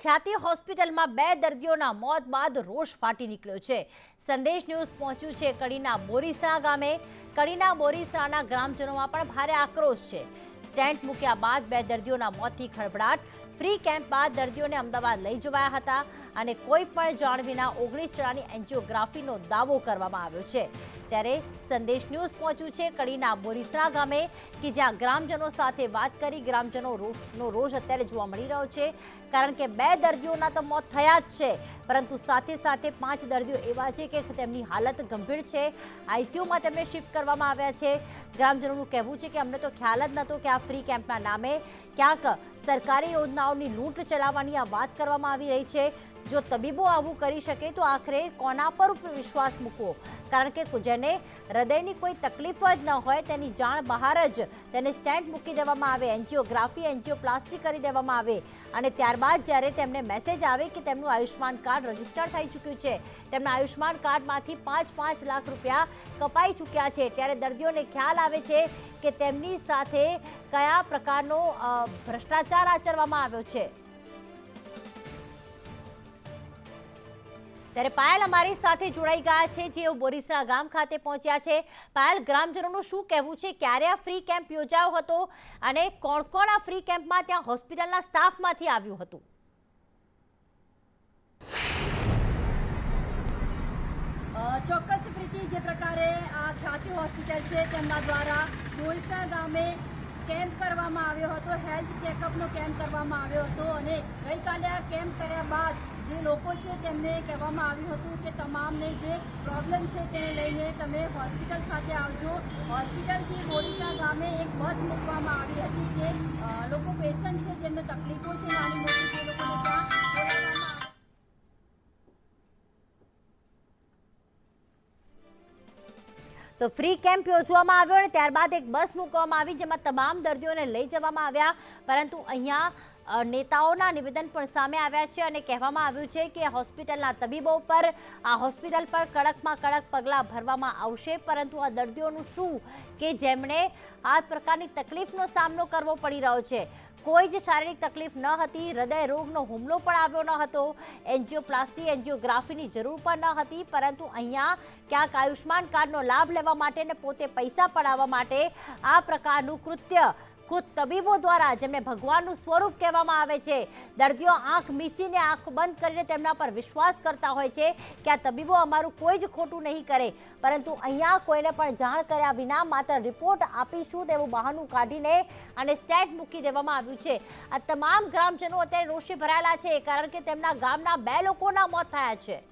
ખ્યાતિ હોસ્પિટલમાં 2 દર્દીઓના મોત બાદ રોષ ફાટી નીકળ્યો છે। સંદેશ ન્યૂઝ પહોંચ્યું છે કડીના બોરીસણા ગામે। કડીના બોરીસણાના ગ્રામજનોમાં પણ ભારે આક્રોશ છે। સ્ટેન્ટ મૂક્યા બાદ 2 દર્દીઓના મોતથી ખળભળાટ। ફ્રી કેમ્પ બાદ દર્દીઓને અમદાવાદ લઈ જવાયા હતા અને કોઈ પણ જાણ વિના 19 જણાની એન્જિયોગ્રાફીનો દાવો કરવામાં આવ્યો છે। ત્યારે સંદેશ ન્યૂઝ પહોંચ્યું છે કડીના બોરીસણા ગામે કે જ્યાં ગ્રામજનો સાથે વાત કરી ગ્રામજનોનો રોષ અત્યારે જોવા મળી રહ્યો છે, કારણ કે 2 દર્દીઓના તો મોત થયા જ છે, પરંતુ સાથે સાથે 5 દર્દીઓ એવા છે કે તેમની હાલત ગંભીર છે। આઈસીયુમાં તેમને શિફ્ટ કરવામાં આવ્યા છે। ગ્રામજનોનું કહેવું છે કે અમને તો ખ્યાલ જ નહોતો કે આ ફ્રી કેમ્પના નામે ક્યાંક સરકારી યોજનાઓની લૂંટ ચલાવવાની આ વાત કરવામાં આવી રહી છે। જો તબીબો આવું કરી શકે તો આખરે કોના પર વિશ્વાસ મૂકવો, કારણ કે જેને હૃદયની કોઈ તકલીફ જ ન હોય તેની જાણ બહાર જ તેને સ્ટેન્ટ મૂકી દેવામાં આવે, એન્જિયોગ્રાફી એન્જિયોપ્લાસ્ટી કરી દેવામાં આવે અને ત્યારબાદ જ્યારે તેમને મેસેજ આવે કે તેમનું આયુષ્માન કાર્ડ રજીસ્ટર થઈ ચૂક્યું છે, તેમના આયુષ્માન કાર્ડમાંથી 5-5 લાખ રૂપિયા કપાઈ ચૂક્યા છે, ત્યારે દર્દીઓને ખ્યાલ આવે છે કે તેમની સાથે કયા પ્રકારનો ભ્રષ્ટાચાર આચરવામાં આવ્યો છે। ત્યારે પાયલ અમારી સાથે જોડાઈ ગયા છે, જેઓ બોરીસણા ગામ ખાતે પહોંચ્યા છે। પાયલ, ગ્રામજનોનું શું કહેવું છે, ક્યારે આ ફ્રી કેમ્પ યોજાયો હતો અને કોણ કોણ આ ફ્રી કેમ્પમાં ત્યાં હોસ્પિટલના સ્ટાફમાંથી આવ્યું હતું? ચોક્કસ પ્રીતિ, જે પ્રકારે આ ખ્યાતિ હોસ્પિટલ છે તેમના દ્વારા બોરીસણા ગામે કેમ્પ કરવામાં આવ્યો હતો, હેલ્થ ચેકઅપનો કેમ્પ કરવામાં આવ્યો હતો અને ગઈકાલે આ કેમ્પ કર્યા બાદ જે લોકો છે તેમને કહેવામાં આવ્યું હતું કે તમામને જે પ્રોબ્લેમ છે તેને લઈને તમે હોસ્પિટલ ખાતે આવજો। હોસ્પિટલથી બોરીસણા ગામે એક બસ મૂકવામાં આવી હતી, જે લોકો પેશન્ટ છે જેમને તકલીફો છે નાની મોટી, તે લોકોને ત્યાં બોલાવવામાં આવી। તો ફ્રી કેમ્પ યોજવામાં આવ્યો અને ત્યારબાદ એક બસ મૂકવામાં આવી જેમાં તમામ દર્દીઓને લઈ જવામાં આવ્યા, પરંતુ અહીંયા નેતાઓના નિવેદન પણ સામે આવ્યા છે અને કહેવામાં આવ્યું છે કે હોસ્પિટલના તબીબો પર આ હોસ્પિટલ પર કડકમાં કડક પગલાં ભરવામાં આવશે, પરંતુ આ દર્દીઓનું શું કે જેમણે આ પ્રકારની તકલીફનો સામનો કરવો પડી રહ્યો છે, કોઈ જ શારીરિક તકલીફ ન હતી, હૃદય રોગનો હુમલો પણ આવ્યો ન હતો, એન્જિયોપ્લાસ્ટી એન્જિયોગ્રાફીની જરૂર પણ ન હતી, પરંતુ અહીંયા ક્યાંક આયુષ્માન કાર્ડનો લાભ લેવા માટે અને પોતે પૈસા પડાવવા માટે આ પ્રકારનું કૃત્ય ખુદ તબીબો દ્વારા, જેમને ભગવાનનું સ્વરૂપ કહેવામાં આવે છે, દર્દીઓ આંખ મીચીને આંખ બંધ કરીને તેમના પર વિશ્વાસ કરતા હોય છે કે આ તબીબો અમારું કોઈ જ ખોટું નહીં કરે, પરંતુ અહીંયા કોઈને પણ જાણ કર્યા વિના માત્ર રિપોર્ટ આપીશું તેવું બહાનું કાઢીને અને સ્ટેન્ટ મૂકી દેવામાં આવ્યું છે। આ તમામ ગ્રામજનો અત્યારે રોષે ભરાયેલા છે, કારણ કે તેમના ગામના 2 લોકોના મોત થયા છે।